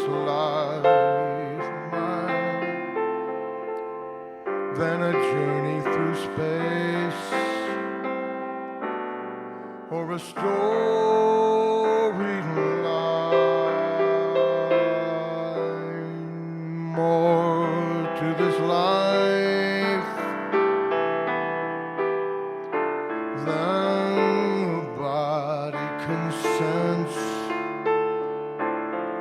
this life mine than a journey through space or a storied line. More to this life than the body can sense,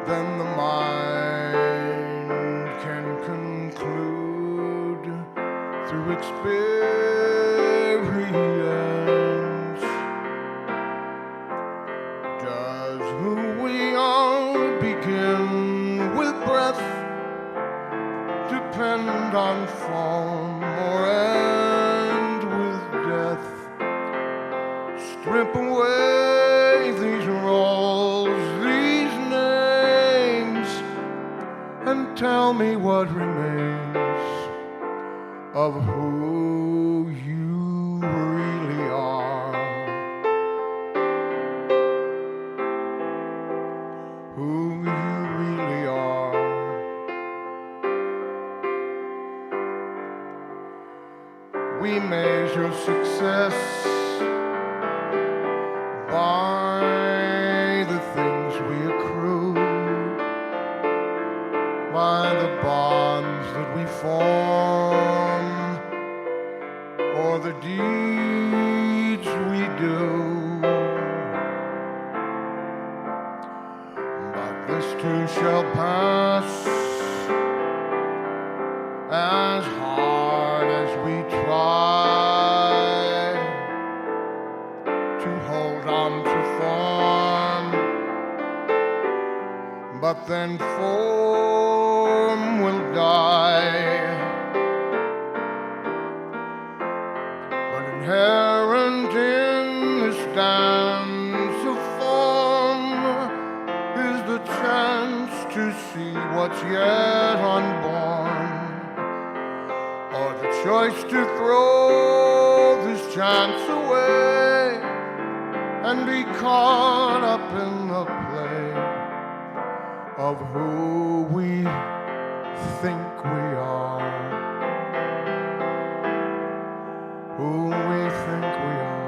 than the mind can conclude through experience. Does who we are begin with breath, depend on form, or end with death? Strip away these roles, these names, and tell me what remains of who you really are. Who you really are. We measure success by the things we accrue, by the bonds that we form, or the deeds we do. But this too shall pass, as hard as we try to hold on to form. But then form will die. But inherent in this dance of form is the chance to see what's yet unborn, or the choice to throw this chance away and be caught up in the play of who we think we are, who we think we are.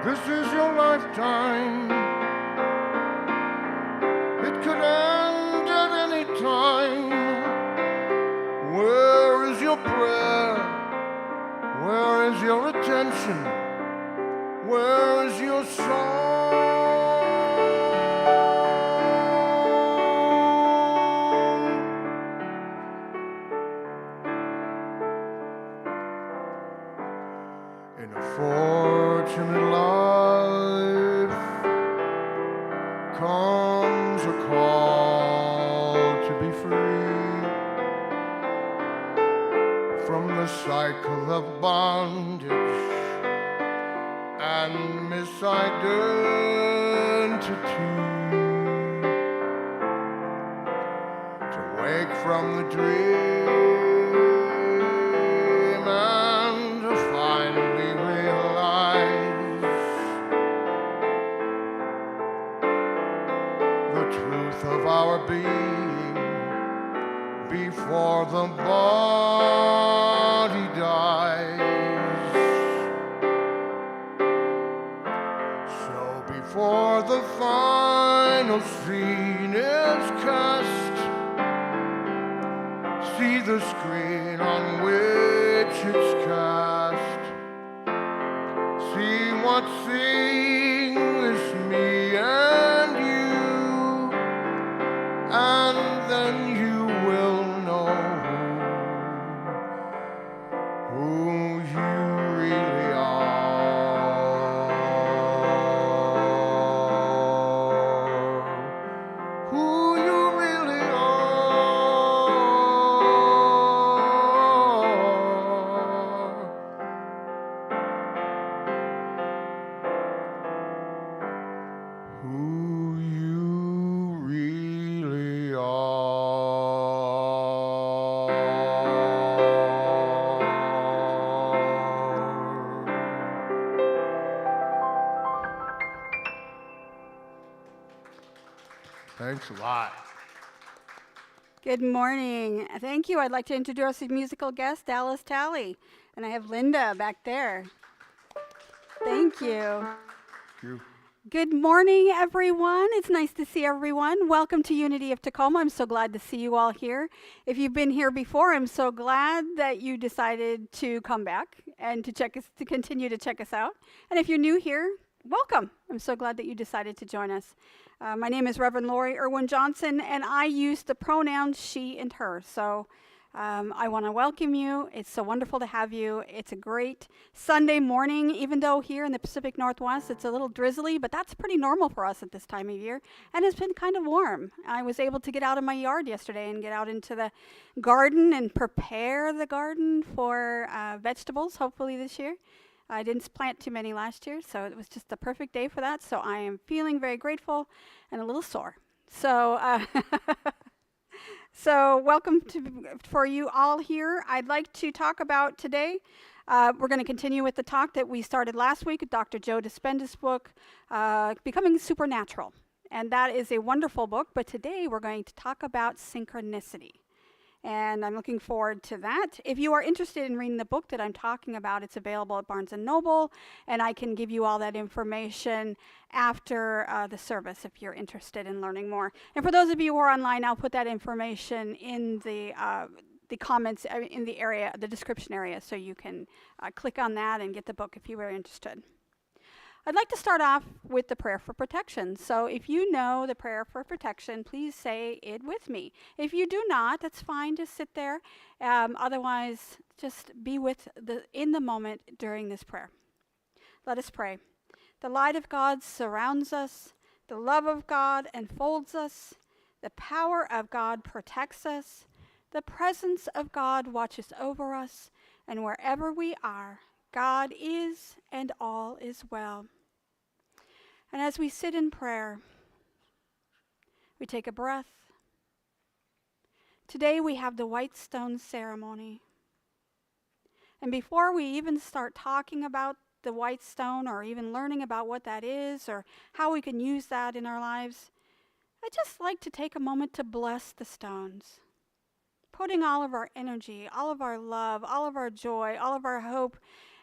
This is your lifetime. It could end at any time. Where is your prayer? Where is your attention? Where is your song? In a fortunate life comes a call to be free from the cycle of bondage and misidentity, to wake from the dream and to finally realize before the final scene is cast. See the screen on which it's cast. See what thing is me and you, and then you will know who you really are. Who you really are. Who you really are. Thanks a lot. Good morning. Thank you. I'd like to introduce the musical guest, Dallas Talley. And I have Linda back there. Thank you. Thank you. Good morning, everyone. It's nice to see everyone. Welcome to Unity of Tacoma. I'm so glad to see you all here. If you've been here before, I'm so glad that you decided to come back and to continue to check us out. And if you're new here, welcome. I'm so glad that you decided to join us. My name is Reverend Lori Irwin Johnson, and I use the pronouns she and her. So I want to welcome you. It's so wonderful to have you. It's a great Sunday morning, even though here in the Pacific Northwest it's a little drizzly, but that's pretty normal for us at this time of year. And it's been kind of warm. I was able to get out of my yard yesterday and get out into the garden and prepare the garden for vegetables, hopefully this year. I didn't plant too many last year, so it was just the perfect day for that. So I am feeling very grateful and a little sore. So So welcome for you all here. I'd like to talk about today. We're going to continue with the talk that we started last week with Dr. Joe Dispenza's book, Becoming Supernatural. And that is a wonderful book, but today we're going to talk about synchronicity. And I'm looking forward to that. If you are interested in reading the book that I'm talking about, it's available at Barnes & Noble, and I can give you all that information after the service if you're interested in learning more. And for those of you who are online, I'll put that information in the comments, in the area, the description area, so you can click on that and get the book if you are interested. I'd like to start off with the prayer for protection. So if you know the prayer for protection, please say it with me. If you do not, that's fine. Just sit there. Otherwise, just be in the moment during this prayer. Let us pray. The light of God surrounds us. The love of God enfolds us. The power of God protects us. The presence of God watches over us. And wherever we are, God is and all is well. And as we sit in prayer, we take a breath. Today we have the white stone ceremony. And before we even start talking about the white stone or even learning about what that is or how we can use that in our lives, I'd just like to take a moment to bless the stones, putting all of our energy, all of our love, all of our joy, all of our hope,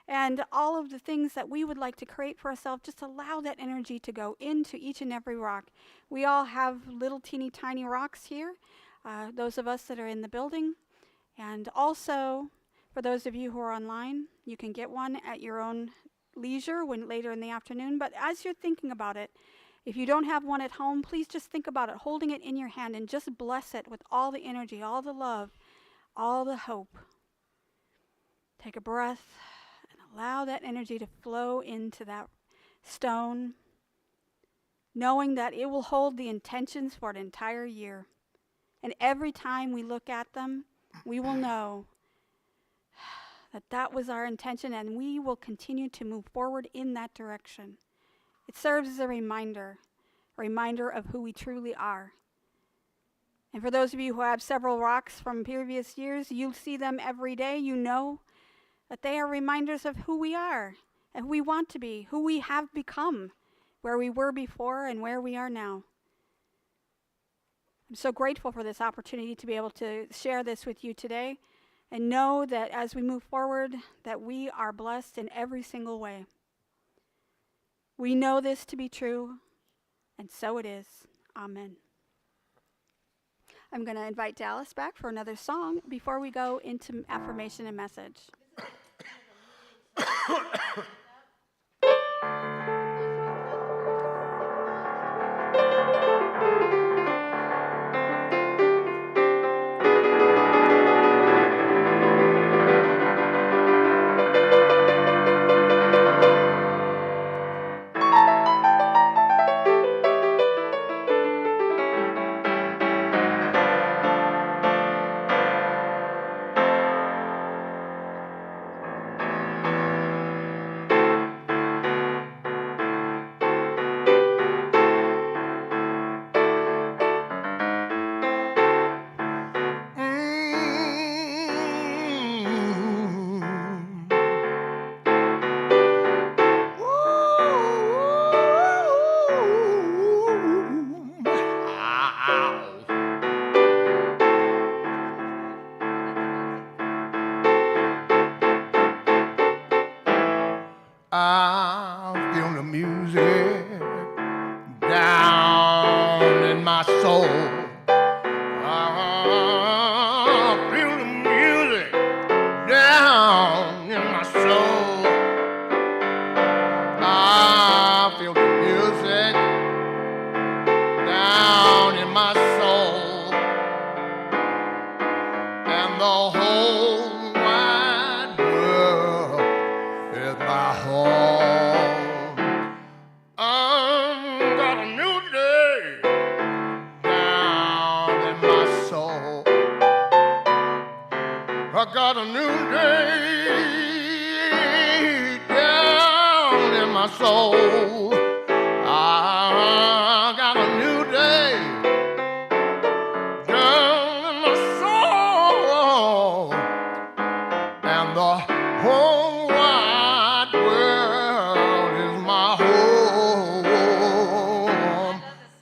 and all of the things that we would like to create for ourselves, just allow that energy to go into each and every rock. We all have little teeny tiny rocks here, those of us that are in the building. And also, for those of you who are online, you can get one at your own leisure later in the afternoon. But as you're thinking about it, if you don't have one at home, please just think about it, holding it in your hand, and just bless it with all the energy, all the love, all the hope. Take a breath. Allow that energy to flow into that stone, knowing that it will hold the intentions for an entire year. And every time we look at them, we will know that that was our intention, and we will continue to move forward in that direction. It serves as a reminder of who we truly are. And for those of you who have several rocks from previous years, you'll see them every day. You know that they are reminders of who we are and who we want to be, who we have become, where we were before and where we are now. I'm so grateful for this opportunity to be able to share this with you today and know that as we move forward, that we are blessed in every single way. We know this to be true, and so it is. Amen. I'm going to invite Dallas back for another song before we go into affirmation and message. I feel the music down in my soul. I feel the music down in my soul. I feel the music down in my soul. And the whole wide world is my home. I've got a new day down in my soul. I got a new day down in my soul. I got a new day down in my soul. And the whole wide world is my home.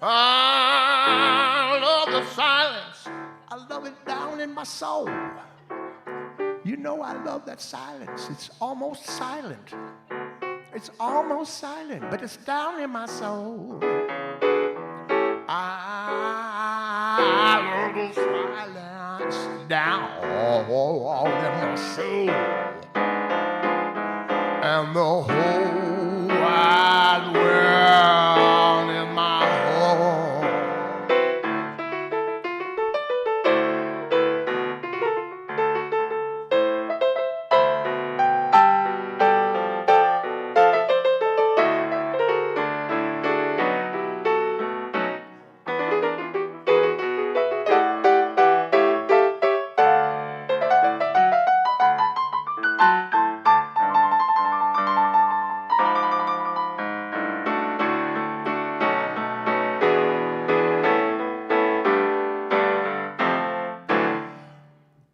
I love the silence. I love it down in my soul. You know I love that silence. It's almost silent. It's almost silent, but it's down in my soul. I love the silence down in my soul. And the whole wide world is my home.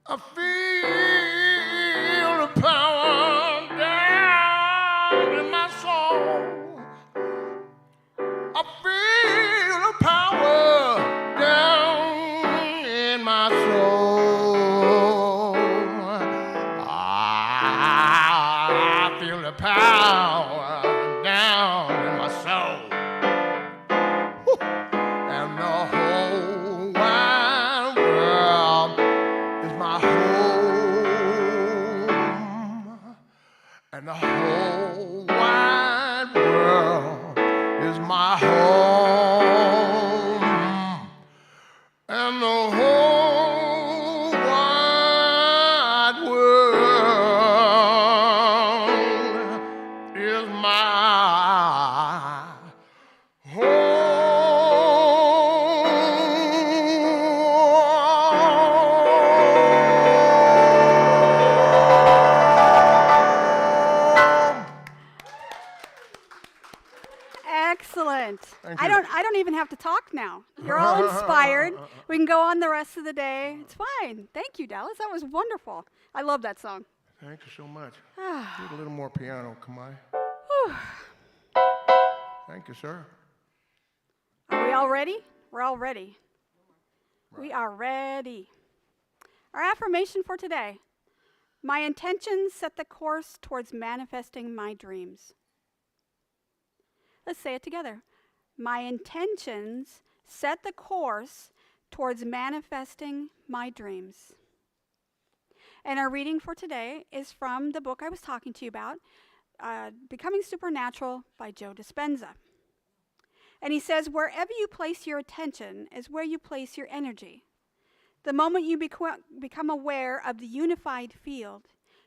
I feel the power down in my soul. I feel the power down in my soul. I feel the power down in my soul. Woo. And the whole wide world is my home, and the whole wide world is my home, and the whole wide world is my home. Excellent. Thank I you. don't even have to talk now. You're all inspired. We can go on the rest of the day. It's fine. Thank you, Dallas. That was wonderful. I love that song. Thank you so much. Need a little more piano, come on. Thank you, sir. Are we all ready? We're all ready. We are ready. Our affirmation for today. My intentions set the course towards manifesting my dreams. Let's say it together. My intentions set the course towards manifesting my dreams. And our reading for today is from the book I was talking to you about, Becoming Supernatural by Joe Dispenza. And he says, wherever you place your attention is where you place your energy. The moment you become aware of the unified field,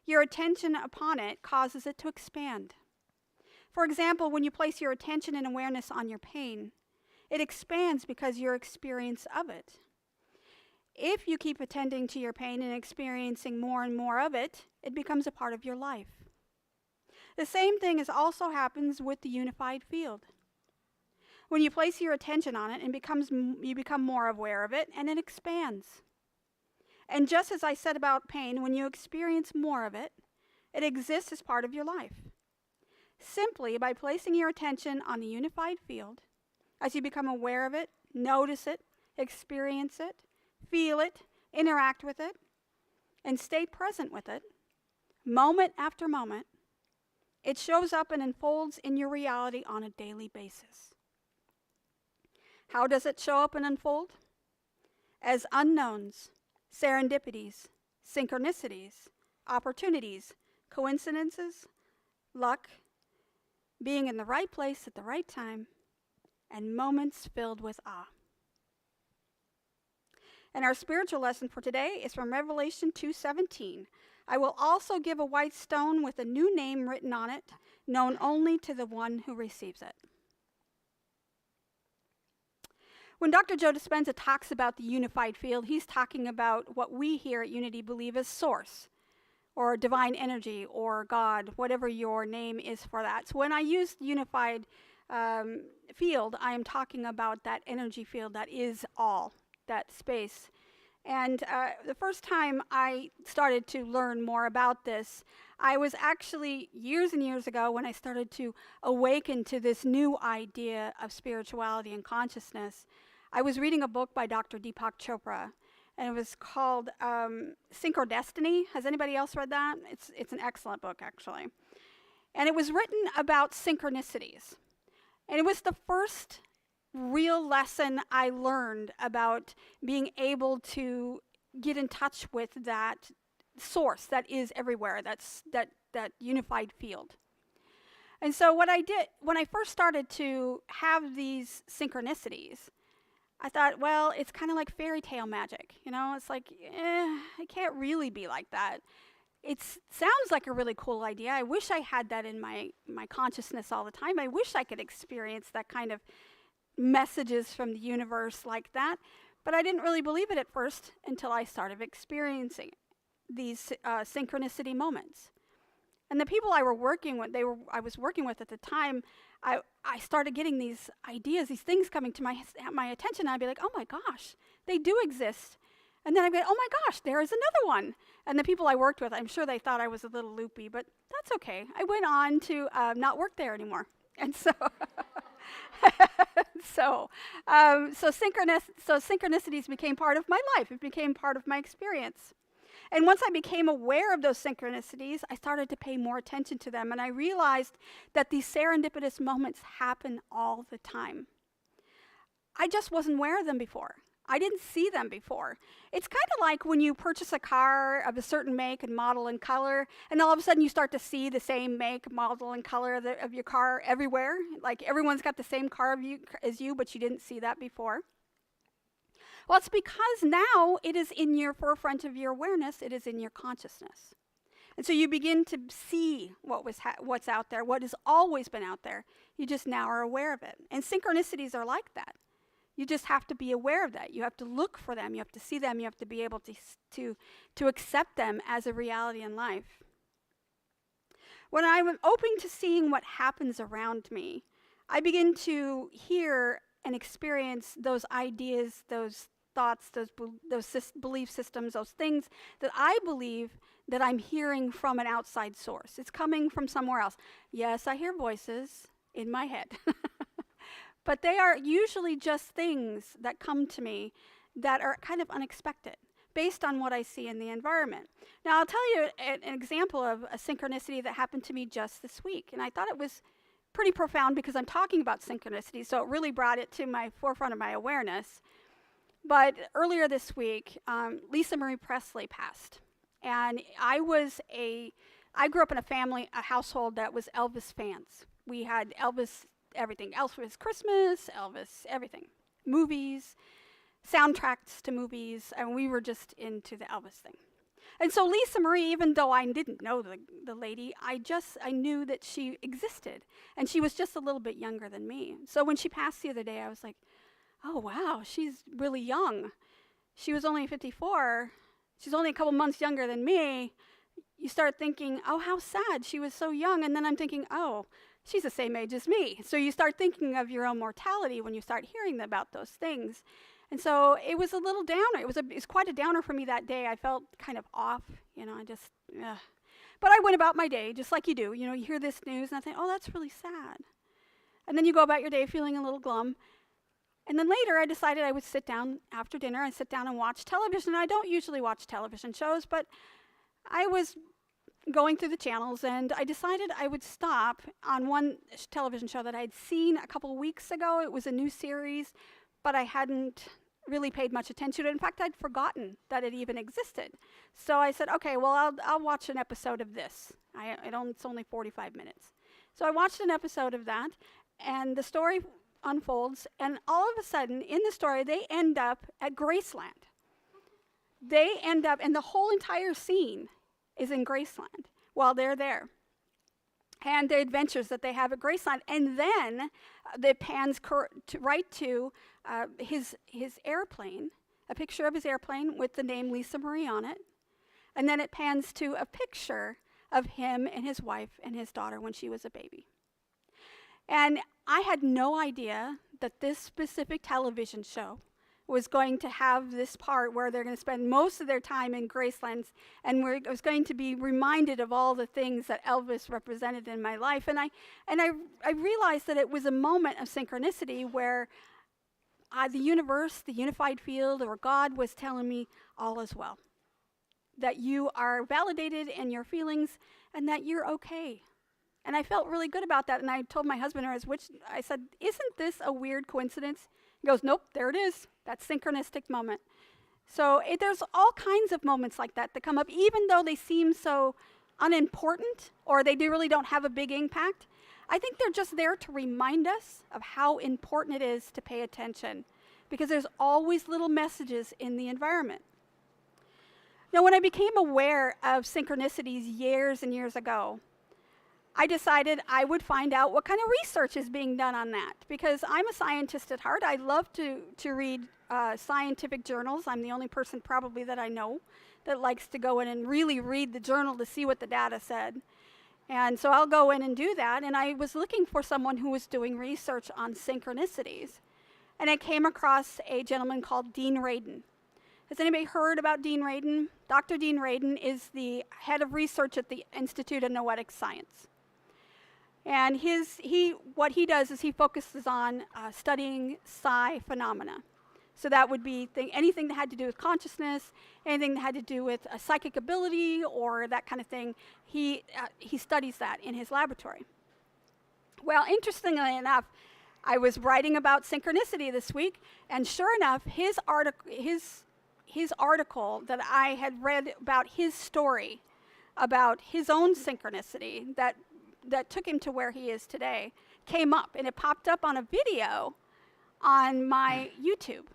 your attention upon it causes it to expand. For example, when you place your attention and awareness on your pain, it expands because your experience of it. If you keep attending to your pain and experiencing more and more of it, it becomes a part of your life. The same thing also happens with the unified field. When you place your attention on it, you become more aware of it, and it expands. And just as I said about pain, when you experience more of it, it exists as part of your life. Simply by placing your attention on the unified field, as you become aware of it, notice it, experience it, feel it, interact with it, and stay present with it, moment after moment, it shows up and unfolds in your reality on a daily basis. How does it show up and unfold? As unknowns, serendipities, synchronicities, opportunities, coincidences, luck, being in the right place at the right time, and moments filled with awe. And our spiritual lesson for today is from Revelation 2:17. I will also give a white stone with a new name written on it, known only to the one who receives it. When Dr. Joe Dispenza talks about the unified field, he's talking about what we here at Unity believe as source, or divine energy, or God, whatever your name is for that. So when I use unified field, I am talking about that energy field that is all, that space. And the first time I started to learn more about this, I was actually years and years ago when I started to awaken to this new idea of spirituality and consciousness. I was reading a book by Dr. Deepak Chopra, and it was called Synchronicity. Has anybody else read that? It's an excellent book, actually. And it was written about synchronicities. And it was the first real lesson I learned about being able to get in touch with that source that is everywhere, that unified field. And so what I did, when I first started to have these synchronicities, I thought, well, it's kind of like fairy tale magic. You know, it's like, it can't really be like that. It sounds like a really cool idea. I wish I had that in my consciousness all the time. I wish I could experience that kind of messages from the universe like that. But I didn't really believe it at first until I started experiencing these synchronicity moments. And the people I was working with at the time, I started getting these ideas, these things coming to my attention, and I'd be like, oh my gosh, they do exist. And then I'd be like, oh my gosh, there is another one. And the people I worked with, I'm sure they thought I was a little loopy, but that's okay. I went on to not work there anymore. And so, synchronicities became part of my life. It became part of my experience. And once I became aware of those synchronicities, I started to pay more attention to them, and I realized that these serendipitous moments happen all the time. I just wasn't aware of them before. I didn't see them before. It's kind of like when you purchase a car of a certain make and model and color, and all of a sudden you start to see the same make, model, and color of your car everywhere. Like everyone's got the same car as you, but you didn't see that before. Well, it's because now it is in your forefront of your awareness, it is in your consciousness. And so you begin to see what's out there, what has always been out there. You just now are aware of it. And synchronicities are like that. You just have to be aware of that. You have to look for them. You have to see them. You have to be able to accept them as a reality in life. When I'm open to seeing what happens around me, I begin to hear and experience those ideas, those thoughts, those belief systems, those things that I believe that I'm hearing from an outside source. It's coming from somewhere else. Yes, I hear voices in my head. But they are usually just things that come to me that are kind of unexpected based on what I see in the environment. Now, I'll tell you an example of a synchronicity that happened to me just this week, and I thought it was pretty profound because I'm talking about synchronicity, so it really brought it to my forefront of my awareness. But earlier this week, Lisa Marie Presley passed. And I grew up in a household that was Elvis fans. We had Elvis everything. Elvis Christmas, Elvis everything. Movies, soundtracks to movies, and we were just into the Elvis thing. And so Lisa Marie, even though I didn't know the lady, I knew that she existed. And she was just a little bit younger than me. So when she passed the other day, I was like, oh, wow, she's really young. She was only 54. She's only a couple months younger than me. You start thinking, oh, how sad. She was so young. And then I'm thinking, oh, she's the same age as me. So you start thinking of your own mortality when you start hearing about those things. And so it was a little downer. It was quite a downer for me that day. I felt kind of off, But I went about my day just like you do. You hear this news and I think, oh, that's really sad. And then you go about your day feeling a little glum. And then later I decided I would sit down after dinner and sit down and watch television. I don't usually watch television shows, but I was going through the channels and I decided I would stop on one television show that I had seen a couple weeks ago. It was a new series, but I hadn't really paid much attention to it. In fact, I'd forgotten that it even existed. So I said, okay, well, I'll watch an episode of this. It's only 45 minutes. So I watched an episode of that, and the story unfolds, and all of a sudden, in the story, they end up at Graceland. They end up, and the whole entire scene is in Graceland while they're there. And the adventures that they have at Graceland. And then it pans right to his airplane, a picture of his airplane with the name Lisa Marie on it. And then it pans to a picture of him and his wife and his daughter when she was a baby. And I had no idea that this specific television show was going to have this part where they're going to spend most of their time in Graceland, and I was going to be reminded of all the things that Elvis represented in my life. And I realized that it was a moment of synchronicity where the universe, the unified field, or God was telling me all is well, that you are validated in your feelings and that you're okay. And I felt really good about that. And I told my husband, I said, isn't this a weird coincidence? He goes, nope, there it is. That synchronistic moment. So there's all kinds of moments like that come up, even though they seem so unimportant or they really don't have a big impact. I think they're just there to remind us of how important it is to pay attention, because there's always little messages in the environment. Now, when I became aware of synchronicities years and years ago, I decided I would find out what kind of research is being done on that, because I'm a scientist at heart. I love to read scientific journals. I'm the only person probably that I know that likes to go in and really read the journal to see what the data said. And so I'll go in and do that. And I was looking for someone who was doing research on synchronicities. And I came across a gentleman called Dean Radin. Has anybody heard about Dean Radin? Dr. Dean Radin is the head of research at the Institute of Noetic Science. And what he does is he focuses on studying psi phenomena. So that would be anything that had to do with consciousness, anything that had to do with psychic ability or that kind of thing. He studies that in his laboratory. Well, interestingly enough, I was writing about synchronicity this week, and sure enough, his article that I had read about his story, about his own synchronicity that took him to where he is today, came up, and it popped up on a video on my YouTube.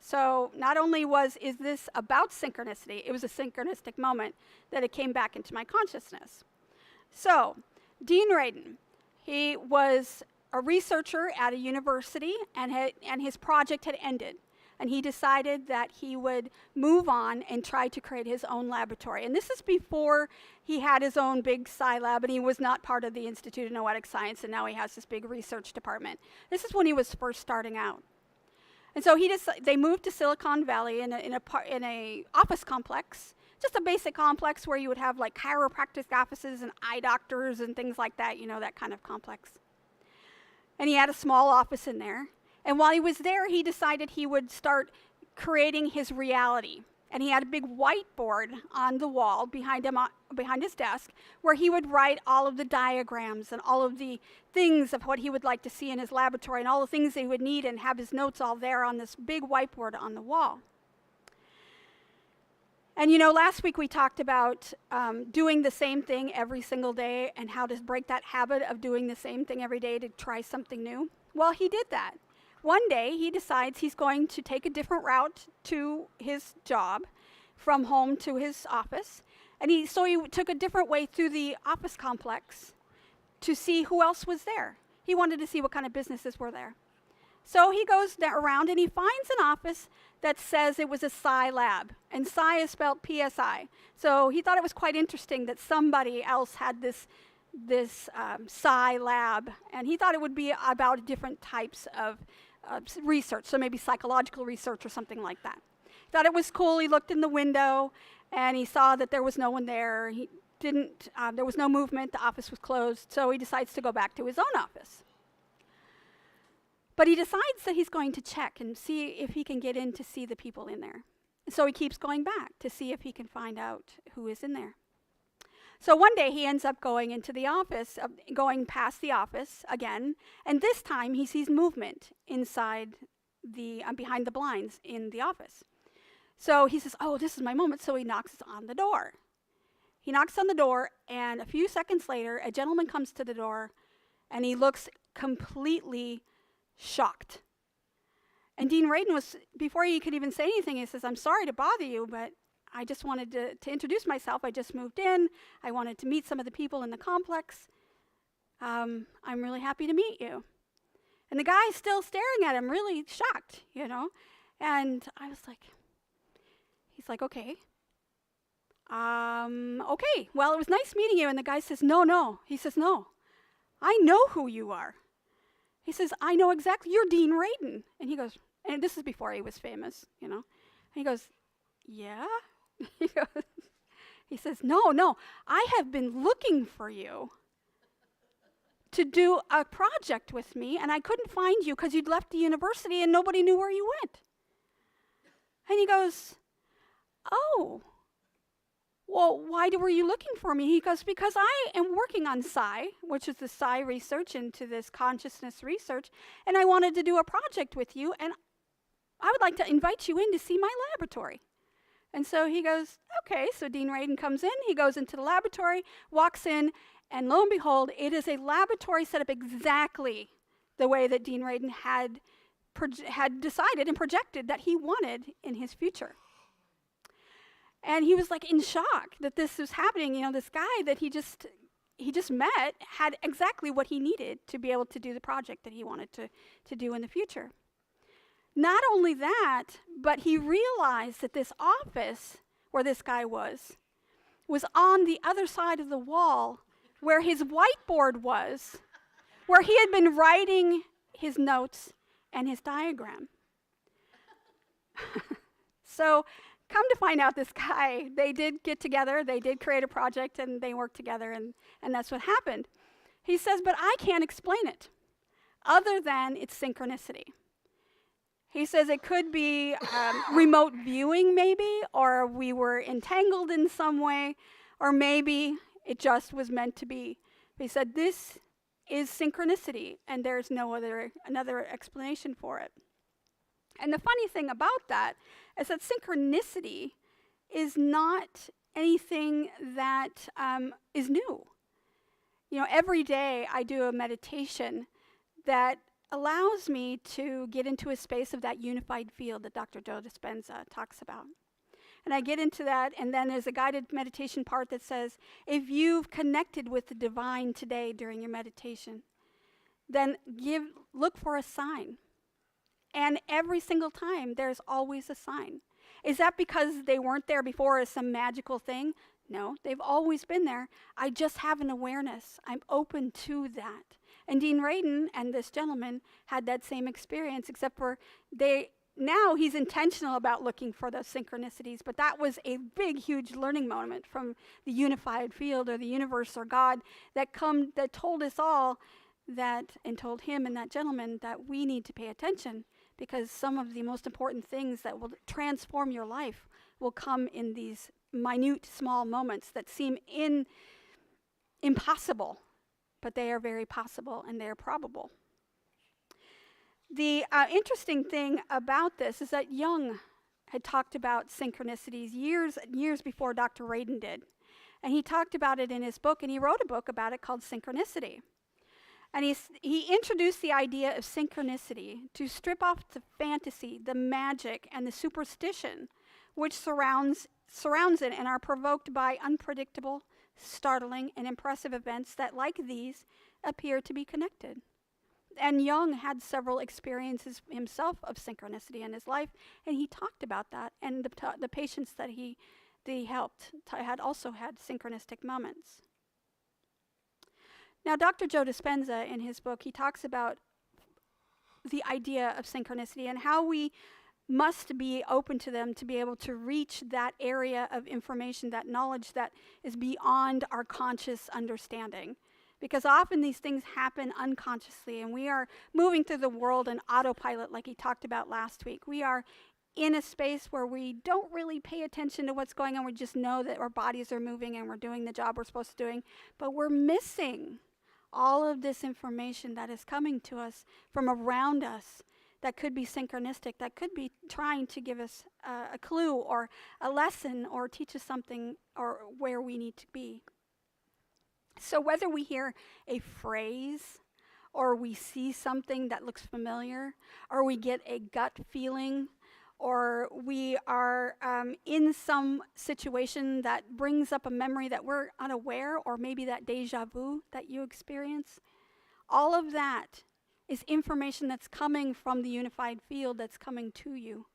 So not only is this about synchronicity, it was a synchronistic moment that it came back into my consciousness. So Dean Radin, he was a researcher at a university, and his project had ended. And he decided that he would move on and try to create his own laboratory. And this is before he had his own big psi lab, and he was not part of the Institute of Noetic Science, and now he has this big research department. This is when he was first starting out. And so they moved to Silicon Valley in a office complex, just a basic complex where you would have like chiropractic offices and eye doctors and things like that, that kind of complex. And he had a small office in there. And while he was there, he decided he would start creating his reality. And he had a big whiteboard on the wall behind him, behind his desk, where he would write all of the diagrams and all of the things of what he would like to see in his laboratory and all the things that he would need, and have his notes all there on this big whiteboard on the wall. And last week we talked about doing the same thing every single day and how to break that habit of doing the same thing every day to try something new. Well, he did that. One day he decides he's going to take a different route to his job from home to his office. And he took a different way through the office complex to see who else was there. He wanted to see what kind of businesses were there. So he goes around and he finds an office that says it was a Psi lab. And Psi is spelled P-S-I. So he thought it was quite interesting that somebody else had this Psi lab. And he thought it would be about different types of research, so maybe psychological research or something like that. He thought it was cool. He looked in the window and he saw that there was no one there. There was no movement. The office was closed. So he decides to go back to his own office. But he decides that he's going to check and see if he can get in to see the people in there. So he keeps going back to see if he can find out who is in there. So one day he ends up going into the office, going past the office again, and this time he sees movement inside behind the blinds in the office. So he says, oh, this is my moment, so he knocks on the door. He knocks on the door, and a few seconds later, a gentleman comes to the door, and he looks completely shocked. And Dean Radin was, before he could even say anything, he says, I'm sorry to bother you, but I just wanted to introduce myself. I just moved in. I wanted to meet some of the people in the complex. I'm really happy to meet you. And the guy's still staring at him, really shocked, And I was like, he's like, okay. Okay, well, it was nice meeting you. And the guy says, no. He says, no, I know who you are. He says, I know exactly, you're Dean Radin. And he goes, and this is before he was famous, And he goes, yeah? He says, no, I have been looking for you to do a project with me, and I couldn't find you because you'd left the university and nobody knew where you went. And he goes, oh, well, why were you looking for me? He goes, because I am working on Psi, which is the Psi research into this consciousness research, and I wanted to do a project with you, and I would like to invite you in to see my laboratory. And so he goes, okay. So Dean Radin comes in, he goes into the laboratory, walks in, and lo and behold, it is a laboratory set up exactly the way that Dean Radin had decided and projected that he wanted in his future. And he was like in shock that this was happening. This guy that he just met had exactly what he needed to be able to do the project that he wanted to do in the future. Not only that, but he realized that this office where this guy was on the other side of the wall where his whiteboard was, where he had been writing his notes and his diagram. So come to find out, this guy, they did get together, they did create a project, and they worked together, and that's what happened. He says, but I can't explain it other than it's synchronicity. He says it could be remote viewing maybe, or we were entangled in some way, or maybe it just was meant to be. He said this is synchronicity, and there's another explanation for it. And the funny thing about that is that synchronicity is not anything that is new. Every day I do a meditation that allows me to get into a space of that unified field that Dr. Joe Dispenza talks about. And I get into that, and then there's a guided meditation part that says, if you've connected with the divine today during your meditation, then look for a sign. And every single time, there's always a sign. Is that because they weren't there before as some magical thing? No, they've always been there. I just have an awareness. I'm open to that. And Dean Radin and this gentleman had that same experience, except for now he's intentional about looking for those synchronicities, but that was a big, huge learning moment from the unified field or the universe or God that told us all and told him and that gentleman that we need to pay attention, because some of the most important things that will transform your life will come in these minute, small moments that seem impossible, but they are very possible and they are probable. The interesting thing about this is that Jung had talked about synchronicities years before Dr. Radin did. And he talked about it in his book, and he wrote a book about it called Synchronicity. And he introduced the idea of synchronicity to strip off the fantasy, the magic, and the superstition which surrounds it and are provoked by unpredictable, startling, and impressive events that, like these, appear to be connected. And Jung had several experiences himself of synchronicity in his life, and he talked about that. And the patients that he helped had also had synchronistic moments. Now, Dr. Joe Dispenza, in his book, he talks about the idea of synchronicity and how we must be open to them to be able to reach that area of information, that knowledge that is beyond our conscious understanding. Because often these things happen unconsciously, and we are moving through the world in autopilot like he talked about last week. We are in a space where we don't really pay attention to what's going on. We just know that our bodies are moving and we're doing the job we're supposed to be doing, but we're missing all of this information that is coming to us from around us that could be synchronistic, that could be trying to give us a clue or a lesson or teach us something or where we need to be. So whether we hear a phrase or we see something that looks familiar or we get a gut feeling or we are in some situation that brings up a memory that we're unaware, or maybe that deja vu that you experience, all of that is information that's coming from the unified field that's coming to you.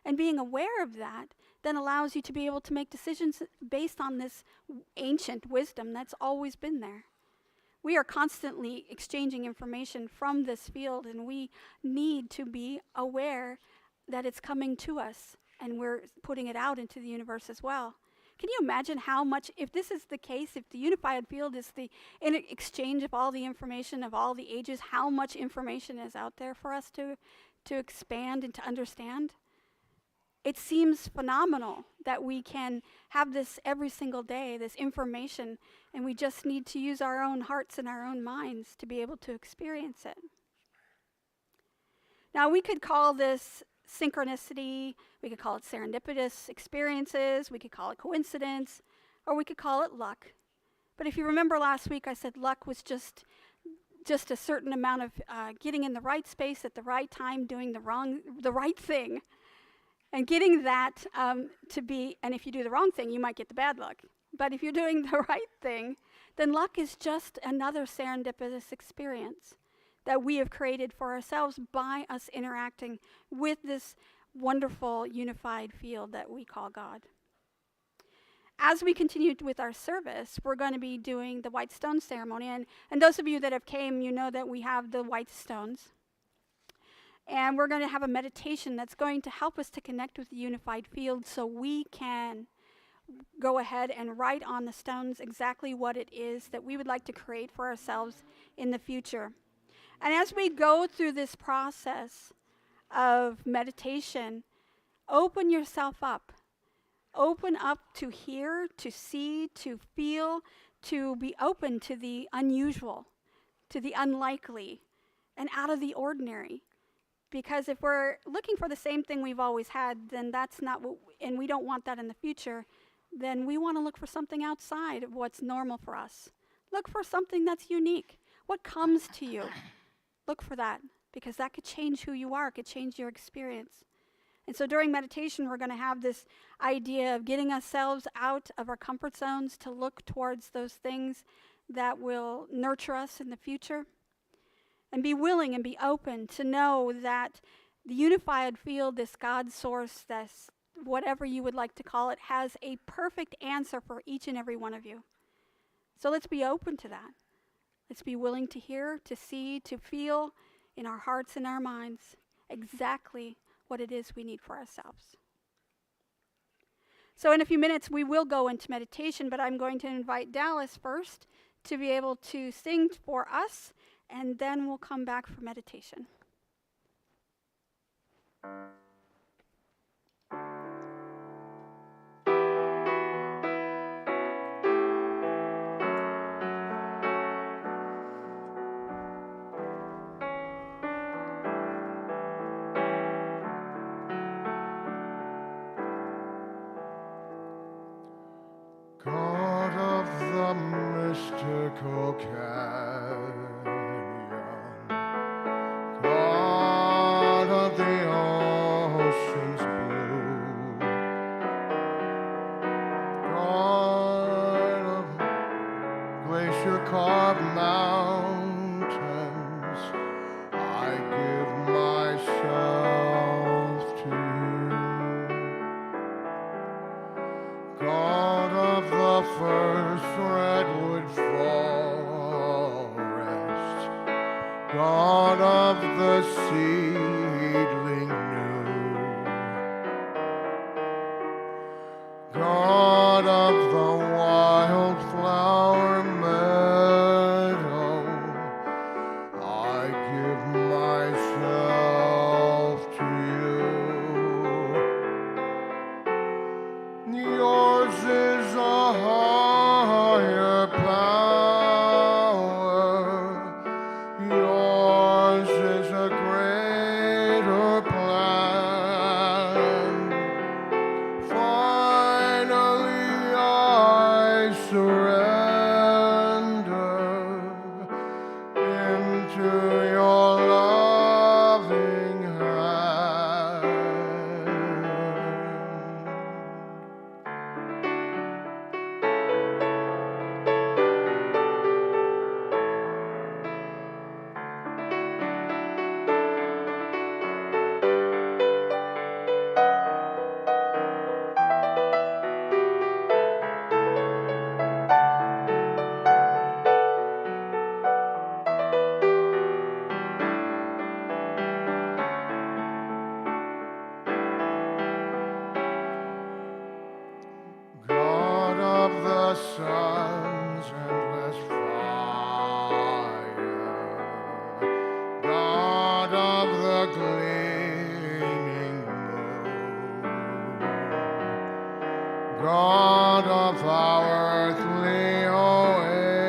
And being aware of that then allows you to be able to make decisions based on this ancient wisdom that's always been there. We are constantly exchanging information from this field, and we need to be aware that it's coming to us, and we're putting it out into the universe as well. Can you imagine how much, if this is the case, if the unified field is the exchange of all the information of all the ages, how much information is out there for us to expand and to understand? It seems phenomenal that we can have this every single day, this information, and we just need to use our own hearts and our own minds to be able to experience it. Now, we could call this synchronicity, we could call it serendipitous experiences, we could call it coincidence, or we could call it luck. But if you remember last week, I said luck was just a certain amount of getting in the right space at the right time, doing the right thing, and getting that to be, and if you do the wrong thing, you might get the bad luck. But if you're doing the right thing, then luck is just another serendipitous experience that we have created for ourselves by us interacting with this wonderful unified field that we call God. As we continue with our service, we're going to be doing the white stone ceremony. And those of you that have came, you know that we have the white stones. And we're going to have a meditation that's going to help us to connect with the unified field so we can go ahead and write on the stones exactly what it is that we would like to create for ourselves in the future. And as we go through this process of meditation, open yourself up. Open up to hear, to see, to feel, to be open to the unusual, to the unlikely, and out of the ordinary. Because if we're looking for the same thing we've always had, then that's not what, and we don't want that in the future, then we want to look for something outside of what's normal for us. Look for something that's unique. What comes to you? Look for that, because that could change who you are, it could change your experience. And so during meditation, we're going to have this idea of getting ourselves out of our comfort zones to look towards those things that will nurture us in the future. And be willing and be open to know that the unified field, this God source, this whatever you would like to call it, has a perfect answer for each and every one of you. So let's be open to that. Let's be willing to hear, to see, to feel in our hearts and our minds exactly what it is we need for ourselves. So in a few minutes, we will go into meditation, but I'm going to invite Dallas first to be able to sing for us, and then we'll come back for meditation. mystical canyon, God of the ocean's blue, God of glacier-carved mountains, I give myself to you. God of the first redwood forest, God of the seedling new, God of the wildflower meadow, I give myself to you. Yours is a higher power, yours is a greater plan. Finally I surrender into your loving hand. God of the sun's endless fire, God of the gleaming moon, God of our earthly oasis,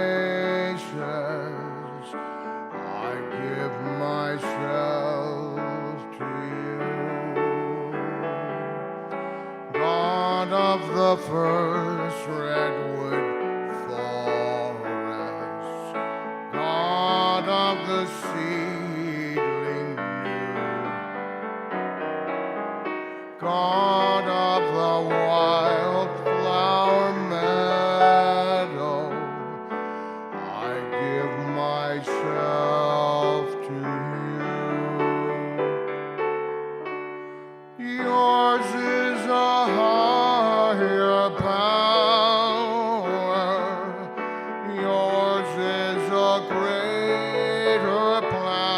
I give myself to you. God of the first redwood forest, God of the seedling new, God of the wildflower meadow, I give myself to you. Yours is a higher power, yours is a greater plan.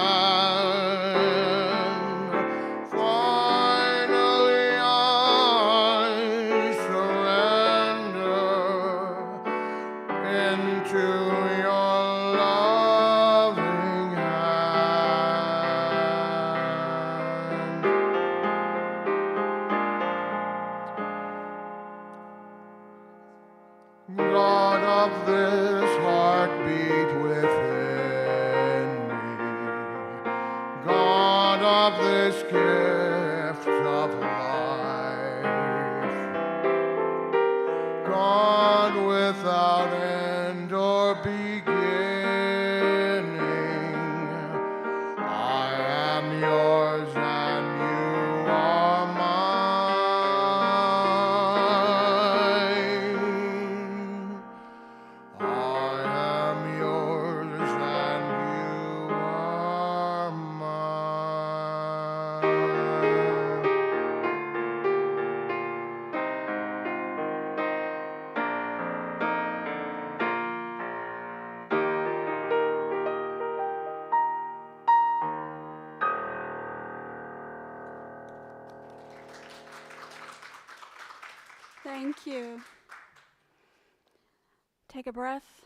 Finally I surrender into your loving hand. God of this heartbeat within me, God of this gift of life, God without end or beginning, I am yours and you are mine. I am yours and you are mine. Thank you. Take a breath.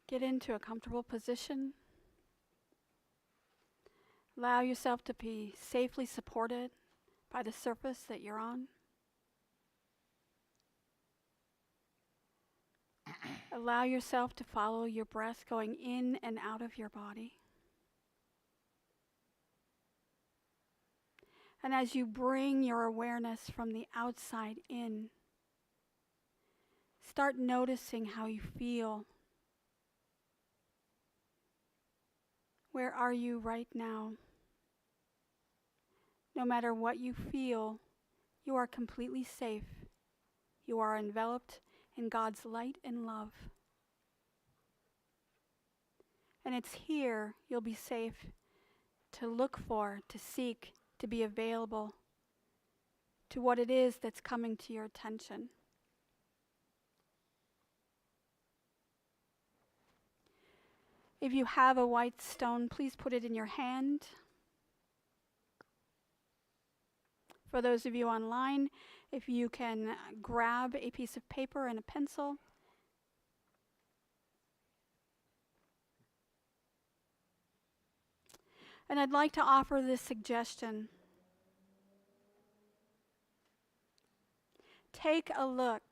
Get into a comfortable position. Allow yourself to be safely supported by the surface that you're on. Allow yourself to follow your breath going in and out of your body. And as you bring your awareness from the outside in, Start noticing how you feel. Where are you right now? No matter what you feel, you are completely safe. You are enveloped in God's light and love. And it's here you'll be safe to look for, to seek, to be available to what it is that's coming to your attention. If you have a white stone, please put it in your hand. For those of you online, if you can grab a piece of paper and a pencil. And I'd like to offer this suggestion. Take a look.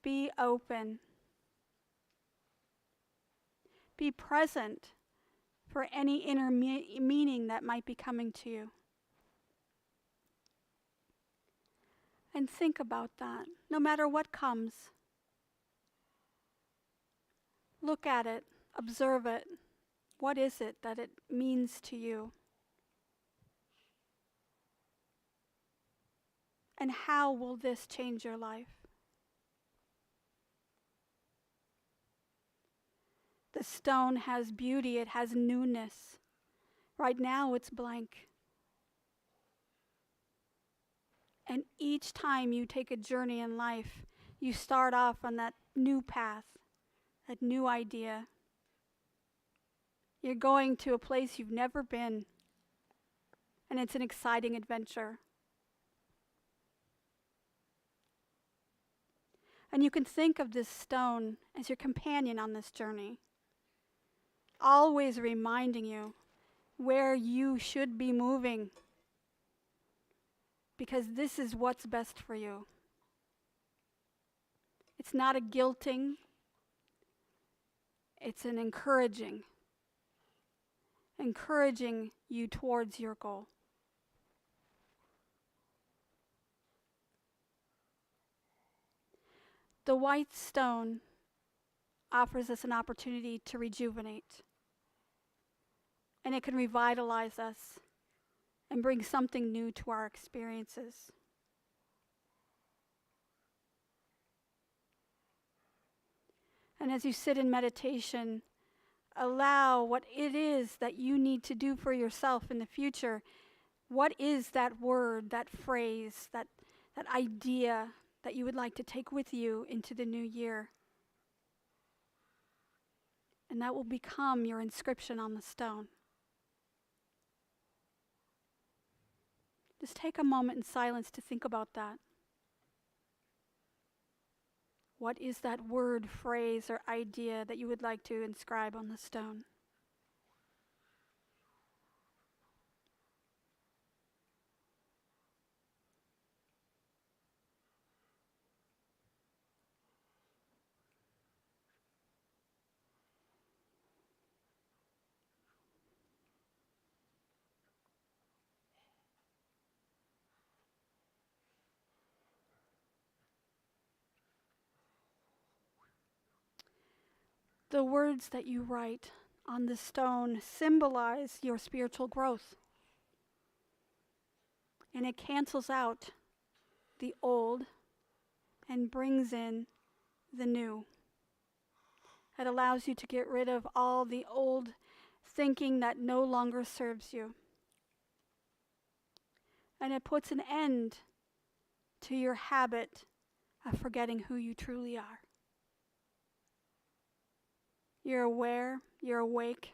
Be open. Be present for any inner meaning that might be coming to you. And think about that, no matter what comes. Look at it, observe it. What is it that it means to you? And how will this change your life? The stone has beauty, it has newness. Right now it's blank. And each time you take a journey in life, you start off on that new path, that new idea. You're going to a place you've never been, and it's an exciting adventure. And you can think of this stone as your companion on this journey, always reminding you where you should be moving, because this is what's best for you. It's not a guilting, it's an encouraging you towards your goal. The white stone offers us an opportunity to rejuvenate, and it can revitalize us and bring something new to our experiences. And as you sit in meditation, allow what it is that you need to do for yourself in the future. What is that word, that phrase, that idea that you would like to take with you into the new year? And that will become your inscription on the stone. Just take a moment in silence to think about that. What is that word, phrase, or idea that you would like to inscribe on the stone? The words that you write on the stone symbolize your spiritual growth. And it cancels out the old and brings in the new. It allows you to get rid of all the old thinking that no longer serves you. And it puts an end to your habit of forgetting who you truly are. You're aware, you're awake,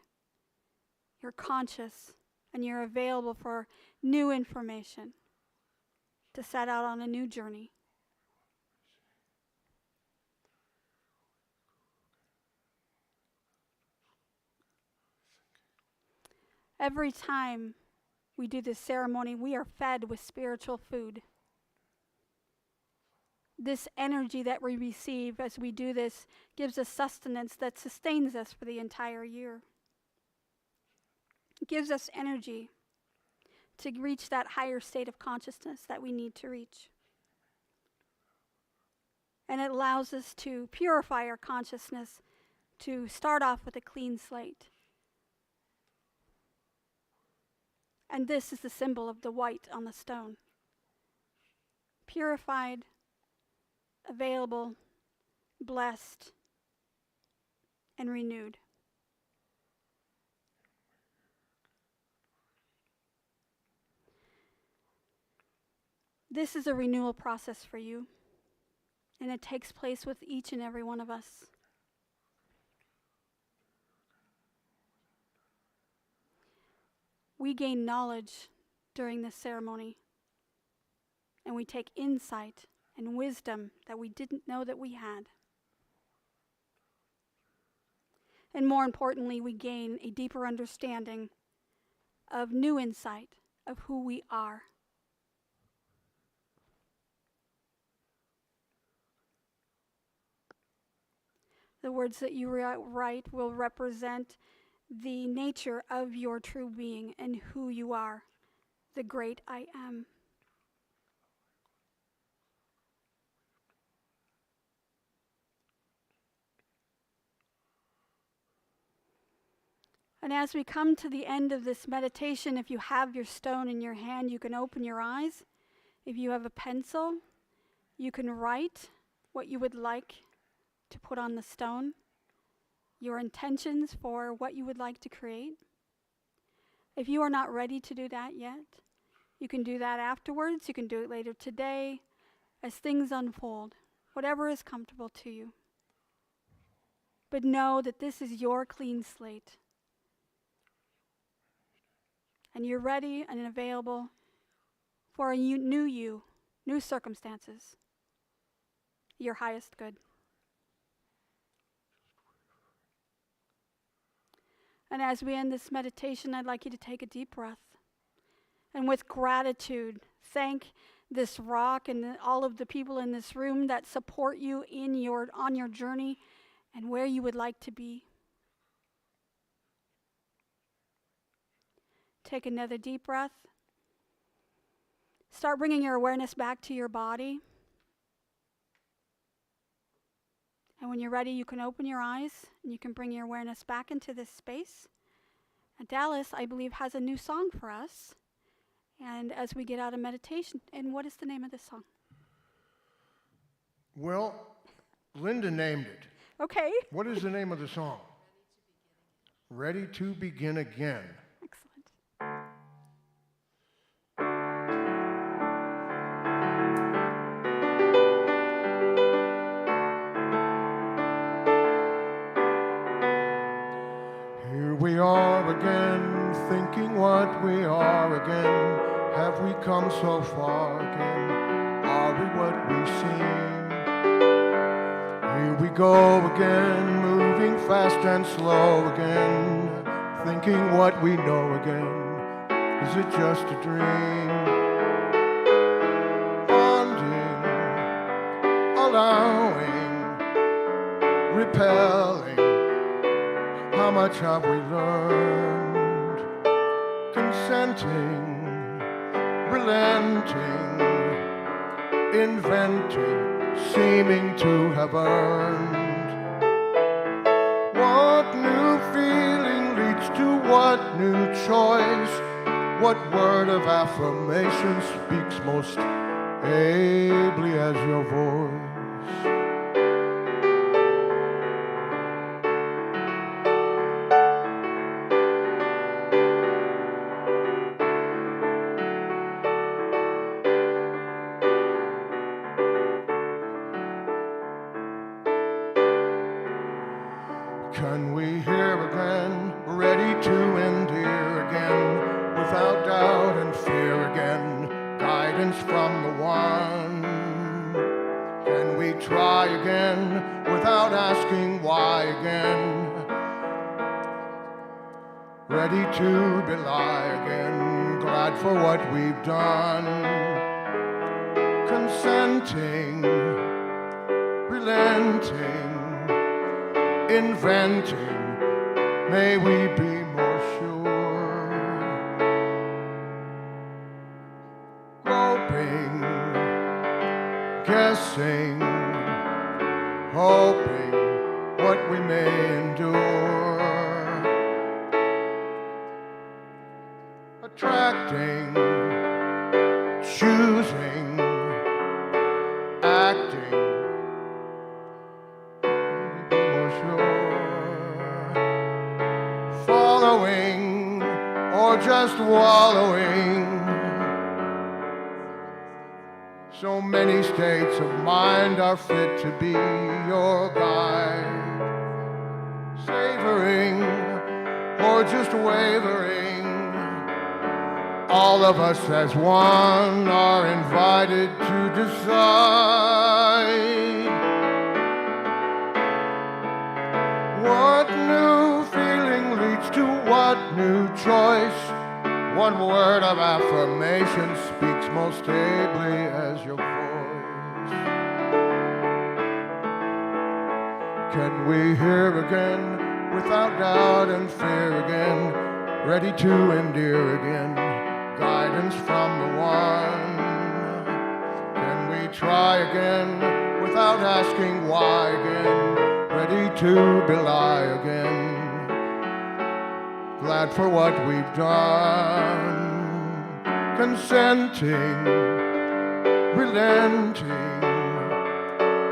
you're conscious, and you're available for new information to set out on a new journey. Every time we do this ceremony, we are fed with spiritual food. This energy that we receive as we do this gives us sustenance that sustains us for the entire year. It gives us energy to reach that higher state of consciousness that we need to reach. And it allows us to purify our consciousness, to start off with a clean slate. And this is the symbol of the white on the stone. Purified, available, blessed, and renewed. This is a renewal process for you, and it takes place with each and every one of us. We gain knowledge during this ceremony, and we take insight and wisdom that we didn't know that we had. And more importantly, we gain a deeper understanding of new insight of who we are. The words that you write will represent the nature of your true being and who you are, the great I am. And as we come to the end of this meditation, if you have your stone in your hand, you can open your eyes. If you have a pencil, you can write what you would like to put on the stone, your intentions for what you would like to create. If you are not ready to do that yet, you can do that afterwards. You can do it later today as things unfold, whatever is comfortable to you. But know that this is your clean slate. And you're ready and available for a new circumstances, your highest good. And as we end this meditation, I'd like you to take a deep breath. And with gratitude, thank this rock and all of the people in this room that support you on your journey and where you would like to be. Take another deep breath. Start bringing your awareness back to your body. And when you're ready, you can open your eyes and you can bring your awareness back into this space. And Dallas, I believe, has a new song for us. And as we get out of meditation, and what is the name of this song? Well, Linda named it. Okay. What is the name of the song? Ready to Begin Again. Excellent. Here we are again, thinking what we are again. Have we come so far again? Are we what we seem? Here we go again, moving fast and slow again, thinking what we know again. Is it just a dream? Bonding, allowing, repelling. How much have we learned? Consenting, relenting, inventing, seeming to have earned. What new feeling leads to what new choice? What word of affirmation speaks most ably as your voice? Can we hear again, ready to endear again, without doubt and fear again, guidance from the One? Can we try again, without asking why again, ready to belie again, glad for what we've done, consenting, relenting, inventing, may we be more sure. Groping, guessing, attracting, choosing, acting, be more sure, following, or just wallowing. So many states of mind are fit to be your guide. Savoring or just wavering, all of us as one are invited to decide. What new feeling leads to what new choice? One word of affirmation speaks most ably as your voice. Can we hear again, without doubt and fear again, ready to endear again, guidance from the one? Can we try again, without asking why again, ready to belie again, glad for what we've done, consenting, relenting,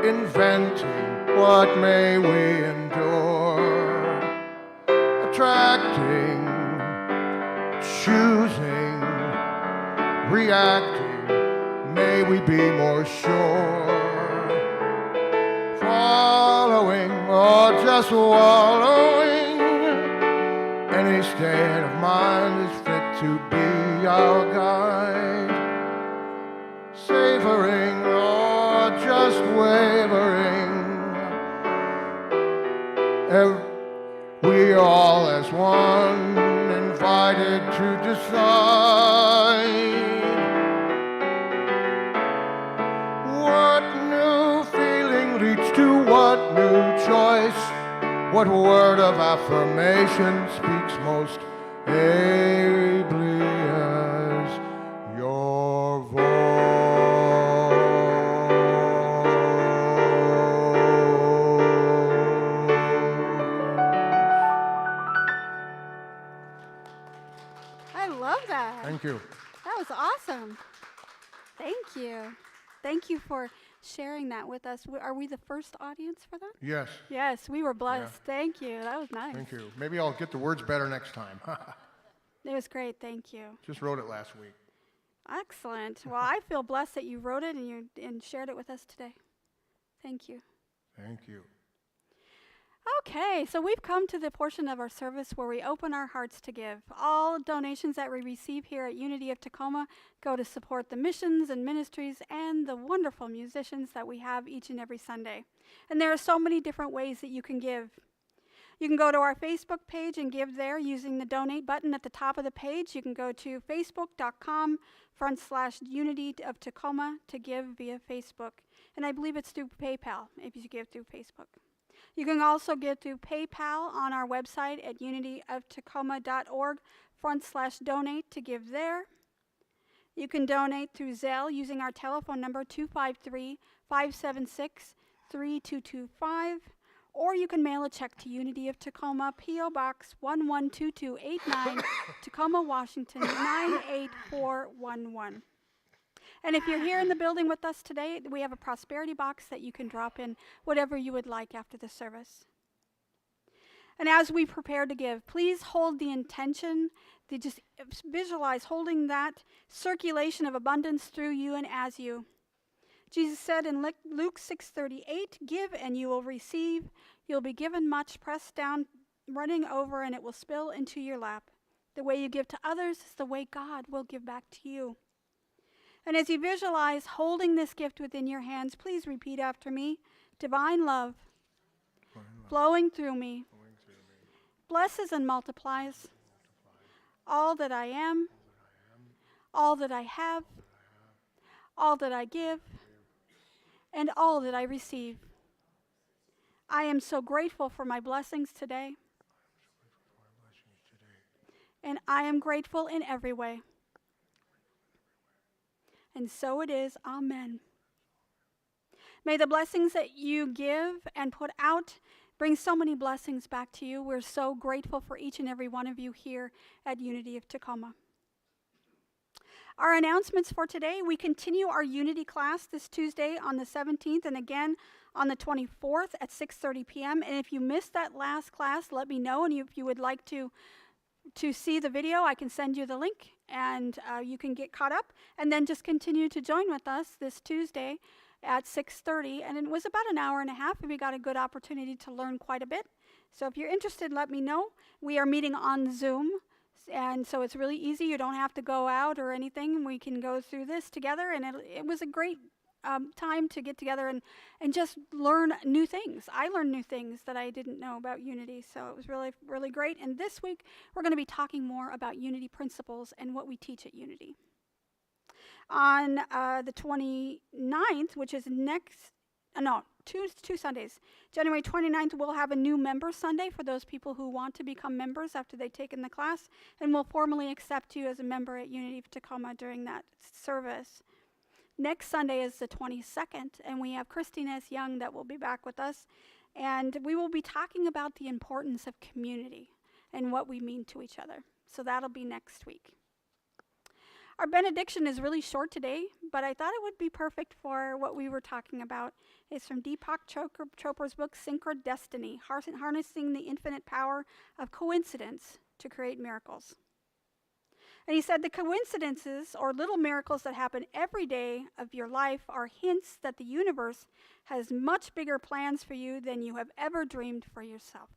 inventing, what may we endure, attracting, choosing, reacting, may we be more sure, following or just wallowing. Any state of mind is fit to be our guide. Savoring or just wavering, we all as one invited to decide. What new feeling leads to what new choice? What word of affirmation speaks most ably as your voice? I love that. Thank you. That was awesome. Thank you. Thank you for sharing that with us. Are we the first audience for that? Yes. Yes, we were blessed. Yeah. Thank you. That was nice. Thank you. Maybe I'll get the words better next time. It was great. Thank you. Just wrote it last week. Excellent. Well, I feel blessed that you wrote it and shared it with us today. Thank you. Thank you. Okay, so we've come to the portion of our service where we open our hearts to give. All donations that we receive here at Unity of Tacoma go to support the missions and ministries and the wonderful musicians that we have each and every Sunday. And there are so many different ways that you can give. You can go to our Facebook page and give there using the donate button at the top of the page. You can go to facebook.com/Unity of Tacoma to give via Facebook. And I believe it's through PayPal if you give through Facebook. You can also give through PayPal on our website at unityoftacoma.org/donate to give there. You can donate through Zelle using our telephone number 253-576-3225, or you can mail a check to Unity of Tacoma, P.O. Box 112289, Tacoma, Washington 98411. And if you're here in the building with us today, we have a prosperity box that you can drop in whatever you would like after the service. And as we prepare to give, please hold the intention to just visualize holding that circulation of abundance through you and as you. Jesus said in Luke 6:38, "Give and you will receive. You'll be given much, pressed down, running over, and it will spill into your lap. The way you give to others is the way God will give back to you." And as you visualize holding this gift within your hands, please repeat after me. Divine love, flowing through me, blesses and multiplies all that I am, all that I have, all that I give, and all that I receive. I am so grateful for my blessings today, and I am grateful in every way. And so it is. Amen. May the blessings that you give and put out bring so many blessings back to you. We're so grateful for each and every one of you here at Unity of Tacoma. Our announcements for today, we continue our Unity class this Tuesday on the 17th and again on the 24th at 6:30 p.m. And if you missed that last class, let me know. And if you would like to see the video, I can send you the link and you can get caught up. And then just continue to join with us this Tuesday at 6:30. And it was about an hour and a half, and we got a good opportunity to learn quite a bit. So if you're interested, let me know. We are meeting on Zoom. And so it's really easy. You don't have to go out or anything. We can go through this together. And it was a great time to get together and just learn new things. I learned new things that I didn't know about Unity. So it was really, really great. And this week, we're going to be talking more about Unity principles and what we teach at Unity. On the 29th, which is two Sundays. January 29th, we'll have a new member Sunday for those people who want to become members after they've taken the class, and we'll formally accept you as a member at Unity of Tacoma during that service. Next Sunday is the 22nd, and we have Christine S. Young that will be back with us, and we will be talking about the importance of community and what we mean to each other. So that'll be next week. Our benediction is really short today, but I thought it would be perfect for what we were talking about. It's from Deepak Chopra's book, Synchronicity, Harnessing the Infinite Power of Coincidence to Create Miracles. And he said the coincidences or little miracles that happen every day of your life are hints that the universe has much bigger plans for you than you have ever dreamed for yourself.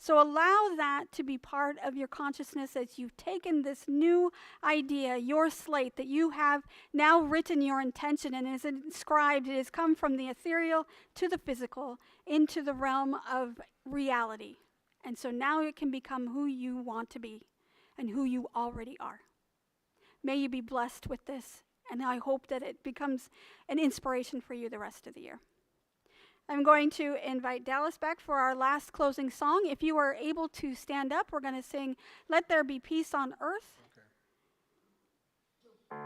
So allow that to be part of your consciousness as you've taken this new idea, your slate, that you have now written your intention and is inscribed. It has come from the ethereal to the physical into the realm of reality. And so now it can become who you want to be and who you already are. May you be blessed with this, and I hope that it becomes an inspiration for you the rest of the year. I'm going to invite Dallas back for our last closing song. If you are able to stand up, we're going to sing Let There Be Peace on Earth. Okay.